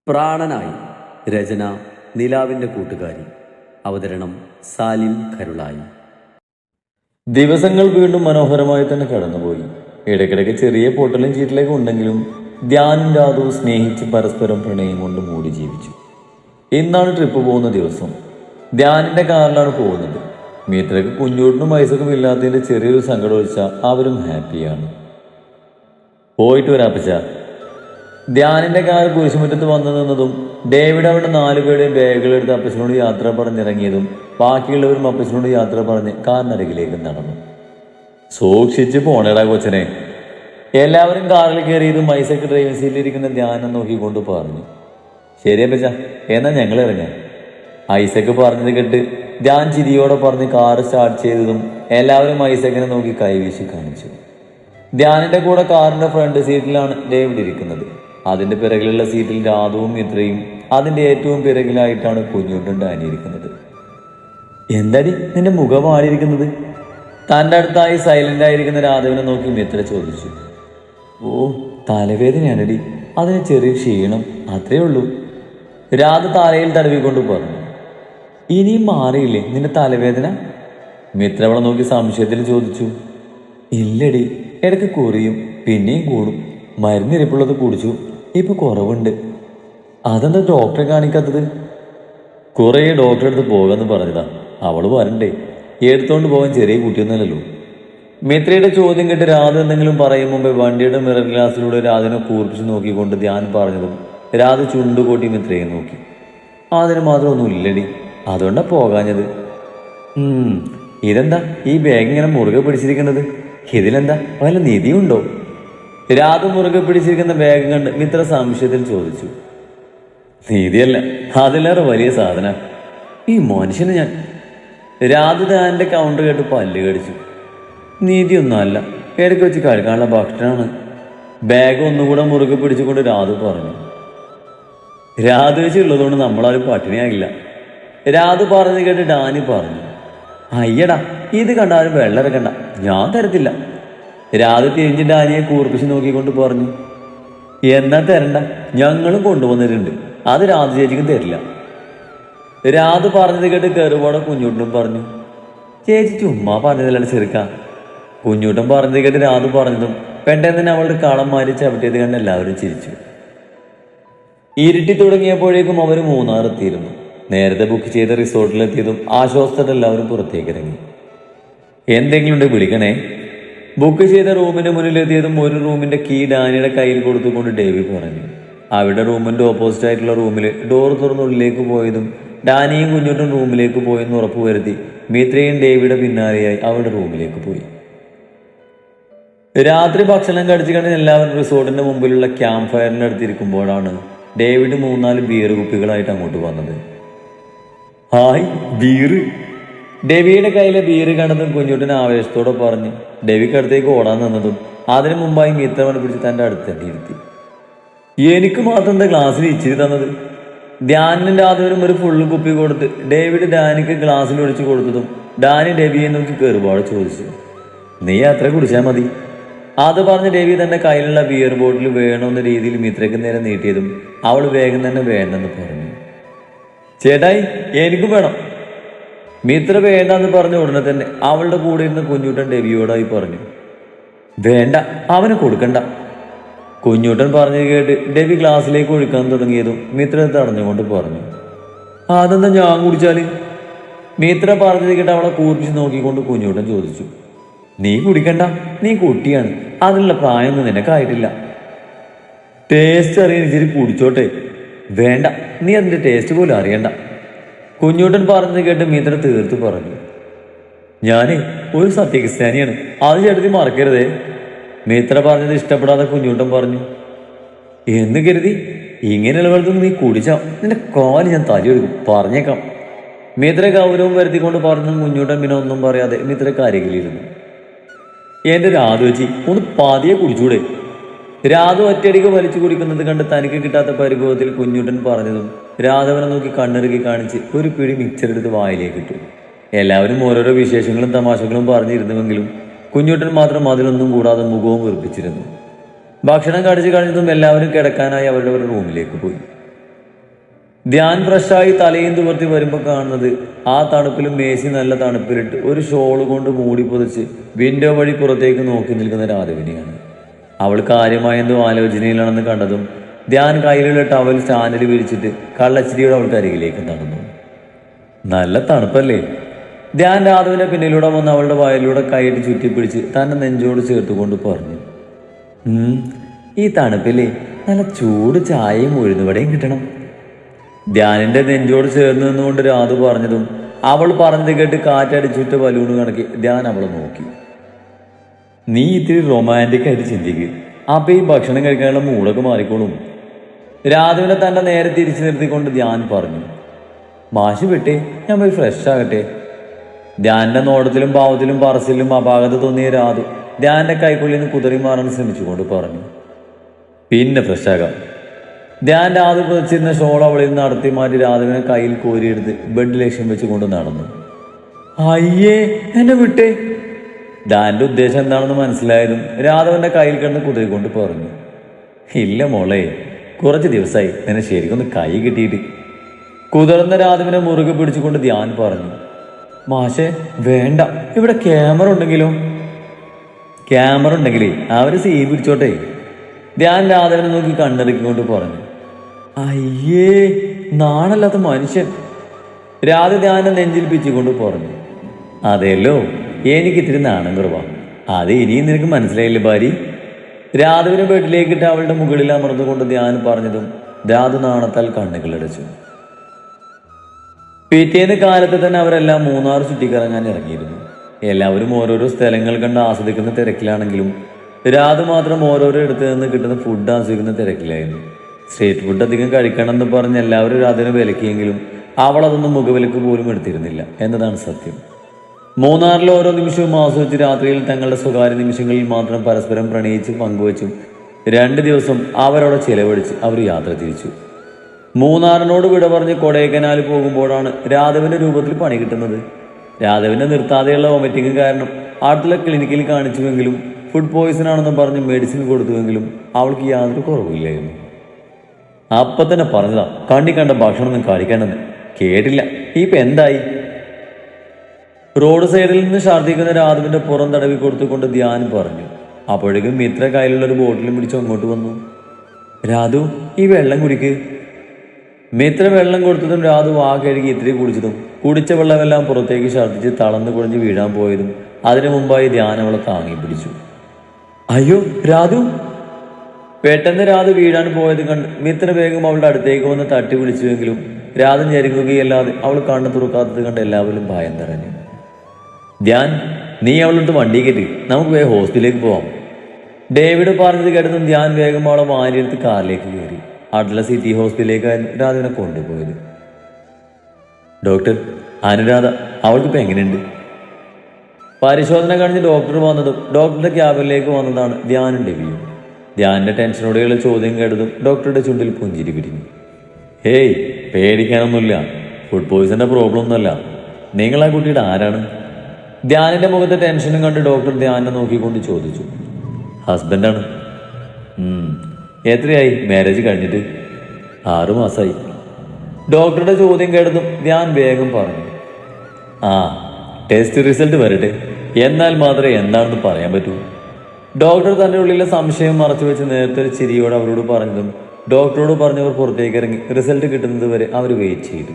പ്രാണനായി. രചന നിലാവിൻ്റെ കൂട്ടുകാരി. അവതരണം സാലിം കരുളായി. ദിവസങ്ങൾ വീണ്ടും മനോഹരമായി തന്നെ കടന്നുപോയി. ഇടയ്ക്കിടയ്ക്ക് ചെറിയ പൊട്ടലും ചീറ്റിലേക്ക് ഉണ്ടെങ്കിലും ധ്യാനും രാധവും സ്നേഹിച്ച് പരസ്പരം പ്രണയം കൊണ്ട് മൂടി ജീവിച്ചു. ഇന്നാണ് ട്രിപ്പ് പോകുന്ന ദിവസം. ധ്യാനിന്റെ കാറിലാണ് പോകുന്നത്. മിത്രയ്ക്ക് കുഞ്ഞൂട്ടിനും വയസ്സൊക്കെ ഇല്ലാത്തതിന്റെ ചെറിയൊരു സങ്കടം വെച്ചാൽ അവരും ഹാപ്പിയാണ്. പോയിട്ട് വരാപ്പച്ച. ധ്യാനിന്റെ കാർ കുരിശുമുറ്റത്ത് വന്നു നിന്നതും ഡേവിഡ് അവിടെ 4 പേരുടെയും ബാഗുകളെടുത്ത് അപ്പച്ചനോട് യാത്ര പറഞ്ഞിറങ്ങിയതും ബാക്കിയുള്ളവരും അപ്പച്ചനോട് യാത്ര പറഞ്ഞ് കാറിനരികിലേക്ക് നടന്നു. സൂക്ഷിച്ച് പോണേടാ കൊച്ചനെ. എല്ലാവരും കാറിൽ കയറിയതും ഐസക്ക് ഡ്രൈവിംഗ് സീറ്റിലിരിക്കുന്ന ധ്യാനം നോക്കിക്കൊണ്ട് പറഞ്ഞു. ശരി അപ്പച്ച, എന്നാ ഞങ്ങൾ ഇറങ്ങാം. ഐസക്ക് പറഞ്ഞത് കേട്ട് ധ്യാൻ ചിരിയോടെ പറഞ്ഞ് കാർ സ്റ്റാർട്ട് ചെയ്തതും എല്ലാവരും ഐസക്കിനെ നോക്കി കൈവീശി കാണിച്ചു. ധ്യാനിന്റെ കൂടെ കാറിന്റെ ഫ്രണ്ട് സീറ്റിലാണ് ഡേവിഡ് ഇരിക്കുന്നത്. അതിന്റെ പിറകിലുള്ള സീറ്റിൽ രാധവും മിത്രയും, അതിന്റെ ഏറ്റവും പിറകിലായിട്ടാണ് കുഞ്ഞുട്ടും ഡാനിയിരിക്കുന്നത്. എന്താടി നിന്റെ മുഖം ആടിയിരിക്കുന്നത്? തൻ്റെ അടുത്തായി സൈലന്റ് ആയിരിക്കുന്ന രാധവിനെ നോക്കി മിത്ര ചോദിച്ചു. ഓ, തലവേദനയാണടി, അതിന് ചെറിയ ക്ഷീണം, അത്രേ ഉള്ളൂ. രാധ തലയിൽ തടവിക്കൊണ്ട് പറഞ്ഞു. ഇനിയും മാറിയില്ലേ നിന്റെ തലവേദന? മിത്ര അവളെ നോക്കി സംശയത്തിൽ ചോദിച്ചു. ഇല്ലടി, ഇടയ്ക്ക് കുറയും പിന്നെയും കൂടും. മരുന്നിരിപ്പുള്ളത് കുടിച്ചു, ഇപ്പൊ കുറവുണ്ട്. അതെന്താ ഡോക്ടറെ കാണിക്കാത്തത്? കുറേ ഡോക്ടറെ അടുത്ത് പോകാന്ന് പറഞ്ഞതാ. അവള് വരണ്ടേ, എടുത്തോണ്ട് പോകാൻ ചെറിയ കുട്ടിയൊന്നുമല്ലല്ലോ. മിത്രയുടെ ചോദ്യം കേട്ട് രാധ എന്തെങ്കിലും പറയും മുമ്പേ വണ്ടിയുടെ മിറർ ഗ്ലാസിലൂടെ രാധനെ കൂർപ്പിച്ച് നോക്കിക്കൊണ്ട് ധ്യാൻ പറഞ്ഞതും രാധ ചുണ്ടുകൂട്ടി മിത്രയെ നോക്കി. അതിന് മാത്രം ഒന്നും ഇല്ലടി, അതുകൊണ്ടാ പോകാഞ്ഞത്. ഇതെന്താ ഈ ബാഗ് ഇങ്ങനെ മുറുകെ പിടിച്ചിരിക്കുന്നത്? ഇതിലെന്താ വല്ല നിധിയുണ്ടോ? രാധ മുറുകെ പിടിച്ചിരിക്കുന്ന ബാഗ് കണ്ട് മിത്ര സംശയത്തിൽ ചോദിച്ചു. നിധിയല്ല, അതിലേറെ വലിയ സാധന. ഈ മനുഷ്യന് ഞാൻ. രാധ താൻ്റെ കൗണ്ടർ കേട്ട് പല്ല് കടിച്ചു. നിധിയൊന്നും അല്ല, ഇടയ്ക്ക് വെച്ച് കഴിക്കാനുള്ള ഭക്ഷണമാണ്. ബാഗ് ഒന്നുകൂടെ മുറുകെ പിടിച്ചുകൊണ്ട് രാധ പറഞ്ഞു. രാധ വെച്ച് ഉള്ളതുകൊണ്ട് നമ്മളാരും പട്ടിണിയാകില്ല. രാധ പറഞ്ഞത് കേട്ട് ഡാനി പറഞ്ഞു. അയ്യടാ, ഇത് കണ്ടാലും വെള്ളം ഇറക്കണ്ട, ഞാൻ തരത്തില്ല. രാധ തിരിഞ്ഞ് ഡാനിയെ കൂർപ്പിച്ച് നോക്കിക്കൊണ്ട് പറഞ്ഞു. എന്നാ തരണ്ട, ഞങ്ങളും കൊണ്ടുവന്നിട്ടുണ്ട്, അത് രാധ ചേച്ചിക്കും തരില്ല. രാധ പറഞ്ഞത് കേട്ട് കയറുപാടെ കുഞ്ഞൂട്ടനും പറഞ്ഞു. ചേച്ചി ചുമ്മാ പറഞ്ഞതല്ല ചെറുക്ക. കുഞ്ഞൂട്ടൻ പറഞ്ഞത് കേട്ട് രാധ പറഞ്ഞതും പെട്ടെന്ന് തന്നെ അവളുടെ കളം മാരി ചവിട്ടിയത് കണ്ട് എല്ലാവരും ചിരിച്ചു. ഇരുട്ടി തുടങ്ങിയപ്പോഴേക്കും അവർ മൂന്നാർ എത്തിയിരുന്നു. നേരത്തെ ബുക്ക് ചെയ്ത റിസോർട്ടിലെത്തിയതും ആശ്വാസത്തോടെ എല്ലാവരും പുറത്തേക്ക് ഇറങ്ങി. എന്തെങ്കിലും ഉണ്ട് വിളിക്കണേ. ബുക്ക് ചെയ്ത റൂമിന്റെ മുന്നിലെത്തിയതും ഒരു റൂമിന്റെ കീ ഡാനിയുടെ കയ്യിൽ കൊടുത്തുകൊണ്ട് ഡേവി പറഞ്ഞു. അവിടെ റൂമിന്റെ ഓപ്പോസിറ്റ് ആയിട്ടുള്ള റൂമിൽ ഡോർ തുറന്നുള്ളിലേക്ക് പോയതും ഡാനിയും കുഞ്ഞോട്ടും റൂമിലേക്ക് പോയെന്ന് ഉറപ്പുവരുത്തി മിത്രയും ഡേവിയുടെ പിന്നാലെയായി അവരുടെ റൂമിലേക്ക് പോയി. രാത്രി ഭക്ഷണം കഴിച്ചു കഴിഞ്ഞ് എല്ലാവരും റിസോർട്ടിന്റെ മുമ്പിലുള്ള ക്യാമ്പ് ഫയറിന്റെ അടുത്തിരിക്കുമ്പോഴാണ് ഡേവിഡ് 3-4 ബിയർ കുപ്പികളായിട്ട് അങ്ങോട്ട് വന്നത്. ഹായ്, ബീറ്. ഡെവിയുടെ കയ്യിലെ ബീറ് കണ്ടതും കുഞ്ഞുട്ടിന് ആവേശത്തോടെ പറഞ്ഞു. ഡെവിക്ക് അടുത്തേക്ക് ഓടാൻ നിന്നതും അതിനു മുമ്പായി മിത്രവനെ പിടിച്ച് തൻ്റെ അടുത്ത് തന്നെ ഇരുത്തി. എനിക്ക് മാത്രം എന്താ ഗ്ലാസ്സിൽ ഇച്ചിരി തന്നത്? ധ്യാനിന്റെ ആദ്യം ഒരു ഫുള്ള് കുപ്പി കൊടുത്ത് ഡേവിഡ് ഡാനിക്ക് ഗ്ലാസ്സിൽ ഒഴിച്ചു കൊടുത്തതും ഡാനി ഡെവിയെ നോക്കി കയറുപാട് ചോദിച്ചു. നീ അത്ര കുടിച്ചാൽ മതി. അത് പറഞ്ഞ് ഡെവി തന്റെ കയ്യിലുള്ള ബിയർ ബോട്ടിൽ വേണമെന്ന രീതിയിൽ മിത്രയ്ക്ക് നേരെ നീട്ടിയതും അവൾ വേഗം തന്നെ വേണ്ടെന്ന് പറഞ്ഞു. ചേട്ടായി, എനിക്കും വേണം. മിത്ര വേണ്ടെന്ന് പറഞ്ഞ ഉടനെ തന്നെ അവളുടെ കൂടെ ഇരുന്ന് കുഞ്ഞൂട്ടൻ ഡെവിയോടായി പറഞ്ഞു. വേണ്ട, അവന് കൊടുക്കണ്ട. കുഞ്ഞൂട്ടൻ പറഞ്ഞത് കേട്ട് ഡെവി ഗ്ലാസ്സിലേക്ക് ഒഴിക്കാൻ തുടങ്ങിയതും മിത്ര തടഞ്ഞുകൊണ്ട് പറഞ്ഞു. അതെന്താ ഞാൻ കുടിച്ചാല്? മിത്ര പറഞ്ഞത് കേട്ട് അവളെ കൂർപ്പിച്ച് നോക്കിക്കൊണ്ട് കുഞ്ഞൂട്ടൻ ചോദിച്ചു. നീ കുടിക്കണ്ട, നീ കുട്ടിയാണ്, അതിനുള്ള പ്രായമൊന്നും നിനക്കായിട്ടില്ല. ടേസ്റ്റ് അറിയാൻ ഇച്ചിരി കുടിച്ചോട്ടെ. വേണ്ട, നീ അതിന്റെ ടേസ്റ്റ് പോലും അറിയണ്ട. കുഞ്ഞൂട്ടൻ പറഞ്ഞത് കേട്ട് മിത്ര തീർത്ത് പറഞ്ഞു. ഞാനേ ഒരു സത്യക്രിസ്ത്യാനിയാണ്, അത് ചേട്ടത്തി മറക്കരുതേ. മിത്ര പറഞ്ഞത് ഇഷ്ടപ്പെടാതെ കുഞ്ഞൂട്ടൻ പറഞ്ഞു. എന്ന് കരുതി ഇങ്ങനെയുള്ളവർക്കൊന്നും നീ കുടിച്ചാ നിന്റെ കാല് ഞാൻ തലയെടുക്കും, പറഞ്ഞേക്കാം. മിത്ര ഗൗരവം വരുത്തിക്കൊണ്ട് പറഞ്ഞു. കുഞ്ഞൂട്ടൻ പിന്നെ ഒന്നും പറയാതെ മിത്രക്ക് അരികിലിരുന്നു. എന്റെ രാധ വെച്ചി ഒന്ന് പാതിയെ കുടിച്ചൂടെ? രാധ ഒറ്റയടിക്ക് വലിച്ചു കുടിക്കുന്നത് കണ്ട് തനിക്ക് കിട്ടാത്ത പരിഭവത്തിൽ കുഞ്ഞൂട്ടൻ പറഞ്ഞതും രാധവനെ നോക്കി കണ്ണിറുക്കി കാണിച്ച് ഒരു പിടി മിക്സറെടുത്ത് വായിലേക്ക് ഇട്ടു. എല്ലാവരും ഓരോരോ വിശേഷങ്ങളും തമാശകളും പറഞ്ഞിരുന്നുവെങ്കിലും കുഞ്ഞൂട്ടൻ മാത്രം അതിലൊന്നും കൂടാതെ മുഖവും വീർപ്പിച്ചിരുന്നു. ഭക്ഷണം കഴിച്ചു കഴിഞ്ഞതും എല്ലാവരും കിടക്കാനായി അവരുടെ റൂമിലേക്ക് പോയി. ധ്യാൻ ഫ്രഷായി തലയും തുവർത്തി വരുമ്പോൾ കാണുന്നത് ആ തണുപ്പിലും മേസി നല്ല തണുപ്പിലിട്ട് ഒരു ഷോള് കൊണ്ട് മൂടി പൊതിച്ച് വിൻഡോ വഴി പുറത്തേക്ക് നോക്കി നിൽക്കുന്ന രാധവിനെയാണ്. അവൾ കാര്യമായ എന്തോ ആലോചനയിലാണെന്ന് കണ്ടതും ധ്യാൻ കയ്യിലുള്ള ടവൽ സ്റ്റാൻഡിൽ വിരിച്ചിട്ട് കള്ളച്ചിരിയോട് അവൾക്ക് അരികിലേക്ക് നടന്നു. നല്ല തണുപ്പല്ലേ? ധ്യാൻ രാധവിന്റെ പിന്നിലൂടെ വന്ന് അവളുടെ വയലിലൂടെ കൈയിട്ട് ചുറ്റിപ്പിടിച്ച് തന്നെ നെഞ്ചോട് ചേർത്തുകൊണ്ട് പറഞ്ഞു, ഈ തണുപ്പില്ലേ നല്ല ചൂട് ചായയും ഉഴുന്നുവടയും കിട്ടണം. ധ്യാനിന്റെ നെഞ്ചോട് ചേർന്ന് നിന്നുകൊണ്ട് രാധു പറഞ്ഞതും അവൾ പറഞ്ഞത് കേട്ട് കാറ്റടിച്ചിട്ട് ബലൂണ് കണക്കി ധ്യാൻ അവളെ നോക്കി. നീ ഇത്തിരി റൊമാൻറ്റിക് ആയിട്ട് ചിന്തിക്കുക, അപ്പൊ ഈ ഭക്ഷണം കഴിക്കാനുള്ള മൂടൊക്കെ മാറിക്കോളും. രാധുവിനെ തന്റെ നേരെ തിരിച്ചു നിർത്തിക്കൊണ്ട് ധ്യാൻ പറഞ്ഞു. മാഷ് വിട്ടേ, ഞാൻ പോയി ഫ്രഷ് ആകട്ടെ. ധ്യാന്റെ നോട്ടത്തിലും ഭാവത്തിലും പറച്ചിലും അപാകത തോന്നിയ രാധു ധ്യാന്റെ കൈക്കുള്ളിൽ നിന്ന് കുതറി മാറാൻ ശ്രമിച്ചുകൊണ്ട് പറഞ്ഞു, പിന്നെ ഫ്രഷ് ആകാം. ധ്യാൻ രാധു പുതച്ചിരുന്ന ഷോൾ അവളിൽ നിന്ന് നടത്തി മാറ്റി രാധുവിനെ കയ്യിൽ കോരിയെടുത്ത് ബെഡ് ലക്ഷ്യം വെച്ചുകൊണ്ട് നടന്നു. അയ്യേ, എന്നെ വിട്ടേ. ധ്യാന്റെ ഉദ്ദേശം എന്താണെന്ന് മനസ്സിലായതും രാധവന്റെ കയ്യിൽ കിടന്ന് കുതിരിക്കൊണ്ട് പറഞ്ഞു, ഇല്ല മോളെ, കുറച്ച് ദിവസമായി നിന്നെ ശരിക്കൊന്ന് കൈ കിട്ടിയിട്ട്. കുതിർന്ന രാധവിനെ മുറുകെ പിടിച്ചുകൊണ്ട് ധ്യാൻ പറഞ്ഞു, മാഷെ വേണ്ട, ഇവിടെ ക്യാമറ ഉണ്ടെങ്കിലോ? ക്യാമറ ഉണ്ടെങ്കിലേ അവര് സീ പിടിച്ചോട്ടെ. ധ്യാൻ രാധവനെ നോക്കി കണ്ണിറക്കിക്കൊണ്ട് പറഞ്ഞു. അയ്യേ, നാണല്ലാത്ത മനുഷ്യൻ. രാധ ധ്യാനം നെഞ്ചിൽ പിച്ചുകൊണ്ട് പറഞ്ഞു. അതെല്ലോ, എനിക്ക് ഇത്തിരി നാണം കുറവാ. അത് ഇനിയും നിനക്ക് മനസ്സിലായില്ലേ ഭാര്യ? രാധവിനെ ബെഡിലേക്കിട്ട് അവളുടെ മുകളിൽ അമർന്നുകൊണ്ട് ധ്യാൻ പറഞ്ഞതും രാധു നാണത്താൽ കണ്ണുകളടച്ചു. പിറ്റേന്ന് കാലത്ത് തന്നെ അവരെല്ലാം മൂന്നാർ ചുറ്റിക്കറങ്ങാൻ ഇറങ്ങിയിരുന്നു. എല്ലാവരും ഓരോരോ സ്ഥലങ്ങൾ കണ്ട് ആസ്വദിക്കുന്ന തിരക്കിലാണെങ്കിലും രാധു മാത്രം ഓരോരോ ഇടത്ത് നിന്ന് കിട്ടുന്ന ഫുഡ് ആസ്വദിക്കുന്ന തിരക്കിലായിരുന്നു. സ്ട്രീറ്റ് ഫുഡ് അധികം കഴിക്കണമെന്ന് പറഞ്ഞ് എല്ലാവരും രാധുവിനെ വിലക്കിയെങ്കിലും അവൾ അതൊന്നും മുഖവിലക്ക് പോലും എടുത്തിരുന്നില്ല എന്നതാണ് സത്യം. മൂന്നാറിൽ ഓരോ നിമിഷവും ആസ്വദിച്ച് രാത്രിയിൽ തങ്ങളുടെ സ്വകാര്യ നിമിഷങ്ങളിൽ മാത്രം പരസ്പരം പ്രണയിച്ചും പങ്കുവച്ചും 2 ദിവസം അവരവിടെ ചിലവഴിച്ച് അവർ യാത്ര തിരിച്ചു. മൂന്നാറിനോട് വിട പറഞ്ഞ് കൊടൈക്കനാൽ പോകുമ്പോഴാണ് രാധവിന്റെ രൂപത്തിൽ പണി കിട്ടുന്നത്. രാധവിനെ നിർത്താതെയുള്ള വോമിറ്റിംഗ് കാരണം അടുത്തുള്ള ക്ലിനിക്കിൽ കാണിച്ചുവെങ്കിലും ഫുഡ് പോയിസൺ ആണെന്ന് പറഞ്ഞ് മെഡിസിൻ കൊടുത്തുവെങ്കിലും അവൾക്ക് യാതൊരു കുറവില്ലായിരുന്നു. അപ്പൊ തന്നെ പറഞ്ഞതാ കണ്ണി കണ്ട ഭക്ഷണം ഒന്നും കഴിക്കേണ്ടെന്ന്. കേട്ടില്ല. ഇപ്പൊ എന്തായി? റോഡ് സൈഡിൽ നിന്ന് ഛർദ്ദിക്കുന്ന രാധവിന്റെ പുറം തടവി കൊടുത്തുകൊണ്ട് ധ്യാൻ പറഞ്ഞു. അപ്പോഴേക്കും മിത്ര കയ്യിലുള്ള ഒരു ബോട്ടിലും പിടിച്ച് അങ്ങോട്ട് വന്നു. രാധു, ഈ വെള്ളം കുടിക്ക്. മിത്ര വെള്ളം കൊടുത്തതും രാധു വാ കഴുകി ഇത്തിരി കുടിച്ചതും കുടിച്ച വെള്ളമെല്ലാം പുറത്തേക്ക് ഛർദ്ദിച്ച് തളർന്നു കുഴഞ്ഞ് വീഴാൻ പോയതും അതിനു മുമ്പായി ധ്യാൻ അവളെ താങ്ങി പിടിച്ചു. അയ്യോ രാധു! പെട്ടെന്ന് രാധു വീഴാൻ പോയത് കണ്ട് മിത്ര വേഗം അവളുടെ അടുത്തേക്ക് വന്ന് തട്ടി പിടിച്ചുവെങ്കിലും രാധ ഞെരുങ്ങുകയല്ലാതെ അവൾ കണ്ണു തുറക്കാത്തത് കണ്ട് എല്ലാവരും ഭയം നിറഞ്ഞു. ധ്യാൻ, നീ അവളെടുത്ത് വണ്ടി കയറ്റി, നമുക്ക് വേഗം ഹോസ്പിറ്റലിലേക്ക് പോവാം. ഡേവിഡ് പറഞ്ഞത് കേട്ടതും ധ്യാൻ വേഗം അവളെ മാരിയെടുത്ത് കാറിലേക്ക് കയറി. അടുത്തുള്ള സിറ്റി ഹോസ്പിറ്റലിലേക്കായിരുന്നു രാധുവിനെ കൊണ്ടുപോയത്. ഡോക്ടർ, അനുരാധ അവൾക്കിപ്പോൾ എങ്ങനെയുണ്ട്? പരിശോധന കഴിഞ്ഞ് ഡോക്ടർ വന്നതും ഡോക്ടറുടെ ക്യാബിനിലേക്ക് വന്നതാണ് ധ്യാനും ഡെവിയും. ധ്യാനിന്റെ ടെൻഷനോടെയുള്ള ചോദ്യം കേട്ടതും ഡോക്ടറുടെ ചുണ്ടിൽ പുഞ്ചിരി പിരിഞ്ഞു. ഹേയ്, പേടിക്കാനൊന്നുമില്ല. ഫുഡ് പോയിസന്റെ പ്രോബ്ലം ഒന്നുമല്ല. നിങ്ങൾ ആ കുട്ടിയുടെ ആരാണ്? ധ്യാനിന്റെ മുഖത്തെ ടെൻഷനും കണ്ട് ഡോക്ടർ ധ്യാനെ നോക്കിക്കൊണ്ട് ചോദിച്ചു. ഹസ്ബൻഡാണ്. എത്രയായി മാരേജ് കഴിഞ്ഞിട്ട്? 6 മാസമായി. ഡോക്ടറുടെ ചോദ്യം കേട്ടതും ധ്യാൻ വേഗം പറഞ്ഞു. ആ, ടെസ്റ്റ് റിസൾട്ട് വരട്ടെ, എന്നാൽ മാത്രമേ എന്താണെന്ന് പറയാൻ പറ്റൂ. ഡോക്ടർ തന്റെ ഉള്ളിലെ സംശയം മറച്ചു വെച്ച് നേരത്തെ ഒരു ചിരിയോട് അവരോട് പറഞ്ഞതും ഡോക്ടറോട് പറഞ്ഞവർ പുറത്തേക്ക് ഇറങ്ങി റിസൾട്ട് കിട്ടുന്നത് വരെ അവർ വെയിറ്റ് ചെയ്തു.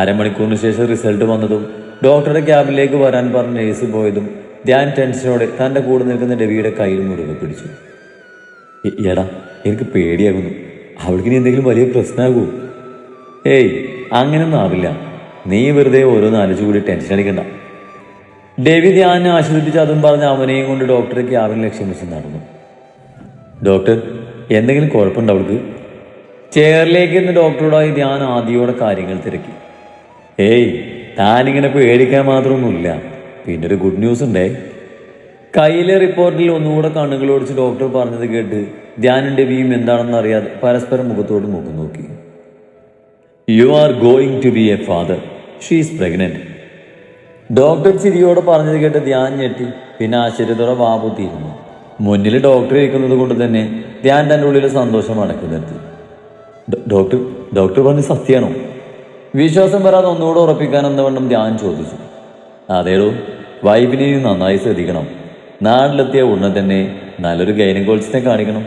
അരമണിക്കൂറിന് ശേഷം റിസൾട്ട് വന്നതും ഡോക്ടറുടെ ക്യാബിനിലേക്ക് വരാൻ പറഞ്ഞ് നേഴ്സ് പോയതും ധ്യാൻ ടെൻഷനോടെ തന്റെ കൂടെ നിൽക്കുന്ന ഡെവിയുടെ കയ്യിൽ മുറുകെ പിടിച്ചു. എടാ, എനിക്ക് പേടിയാകുന്നു. അവൾക്കിനി എന്തെങ്കിലും വലിയ പ്രശ്നമാകൂ? ഏയ്, അങ്ങനൊന്നും ആവില്ല. നീ വെറുതെ ഓരോന്ന് ആലോചിച്ച് കൂടി ടെൻഷൻ അടിക്കണ്ട. ഡെവി ധ്യാനെ ആശ്വസിപ്പിച്ച് അതും പറഞ്ഞ് അവനെയും കൊണ്ട് ഡോക്ടറെ ക്യാബിന് ലക്ഷ്യം വെച്ച് നടന്നു. ഡോക്ടർ, എന്തെങ്കിലും കുഴപ്പമുണ്ടോ അവൾക്ക്? ചെയറിലേക്ക് ഇരുന്ന് ഡോക്ടറോടായി ധ്യാൻ ആദ്യയോടെ കാര്യങ്ങൾ തിരക്കി. ഏയ്, താനിങ്ങനെ പേടിക്കാൻ മാത്രമൊന്നുമില്ല. പിന്നെ ഒരു ഗുഡ് ന്യൂസ് ഉണ്ടേ. കയ്യിലെ റിപ്പോർട്ടിൽ ഒന്നുകൂടെ കണ്ണുകളോടിച്ച് ഡോക്ടർ പറഞ്ഞത് കേട്ട് ധ്യാനും ഡെവിയും എന്താണെന്ന് അറിയാതെ പരസ്പരം മുഖത്തോട് മുഖം നോക്കി. You are going to be a father. She is pregnant. Doctor ചിരിയോടെ പറഞ്ഞത് കേട്ട് ധ്യാൻ ഞെട്ടി. പിന്നെ ആശ്ചര്യത്തോടെ വാപൂത്തിയിരുന്നു. മുന്നിൽ ഡോക്ടർ ഇരിക്കുന്നത് കൊണ്ട് തന്നെ ധ്യാൻ തൻ്റെ ഉള്ളിൽ സന്തോഷം അടക്കി നിർത്തി. ഡോക്ടർ ഡോക്ടർ പറഞ്ഞ് സത്യമാണോ? വിശ്വാസം വരാതെ ഒന്നുകൂടെ ഉറപ്പിക്കാൻ എന്നവണ്ണം ധ്യാൻ ചോദിച്ചു. അതേടോ, വൈഫിനെ നന്നായി ശ്രദ്ധിക്കണം. നാട്ടിലെത്തിയ ഉടനെ തന്നെ നല്ലൊരു ഗൈനക്കോളജിസ്റ്റിനെ കാണിക്കണം.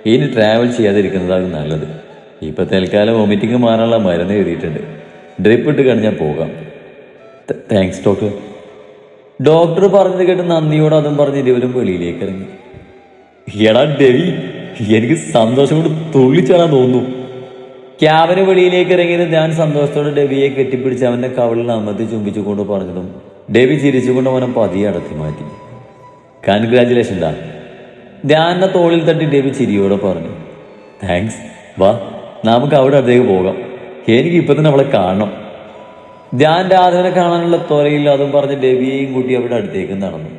ഇനി ട്രാവൽ ചെയ്യാതിരിക്കുന്നതാണ് നല്ലത്. ഇപ്പം തൽക്കാലം വൊമിറ്റിംഗ് മാറാനുള്ള മരുന്ന് എഴുതിയിട്ടുണ്ട്. ഡ്രിപ്പ് ഇട്ട് കഴിഞ്ഞാൽ പോകാം. Thanks doctor. ഡോക്ടർ പറഞ്ഞത് കേട്ട് നന്ദിയോട് അതും പറഞ്ഞ് ഇരുവരും വെളിയിലേക്ക് ഇറങ്ങി. എടാ ഡെവി, എനിക്ക് സന്തോഷം കൊണ്ട് തുള്ളിച്ചാടാൻ തോന്നുന്നു. ക്യാബിന് വെളിയിലേക്ക് ഇറങ്ങിയത് ഞാൻ സന്തോഷത്തോടെ ഡെവിയെ കെട്ടിപ്പിടിച്ച് അവന്റെ കവളിൽ അമർത്തി ചുംബിച്ചുകൊണ്ട് പറഞ്ഞതും ഡെവി ചിരിച്ചുകൊണ്ട് അവനെ പതിയെ അടത്തി മാറ്റി. കൺഗ്രാജുലേഷൻ ഡാ. ധ്യാന്റെ തോളിൽ തട്ടി ഡെവി ചിരിയോടെ പറഞ്ഞു. താങ്ക്സ്. വാ, നമുക്ക് അവിടെ അടുത്തേക്ക് പോകാം. എനിക്ക് ഇപ്പൊ തന്നെ അവളെ കാണണം. ധ്യാന്റെ ആദ്യവനെ കാണാനുള്ള ത്വരയില്ല അതും പറഞ്ഞ് ഡെവിയെയും കൂട്ടി അവിടെ അടുത്തേക്ക് നടന്നു.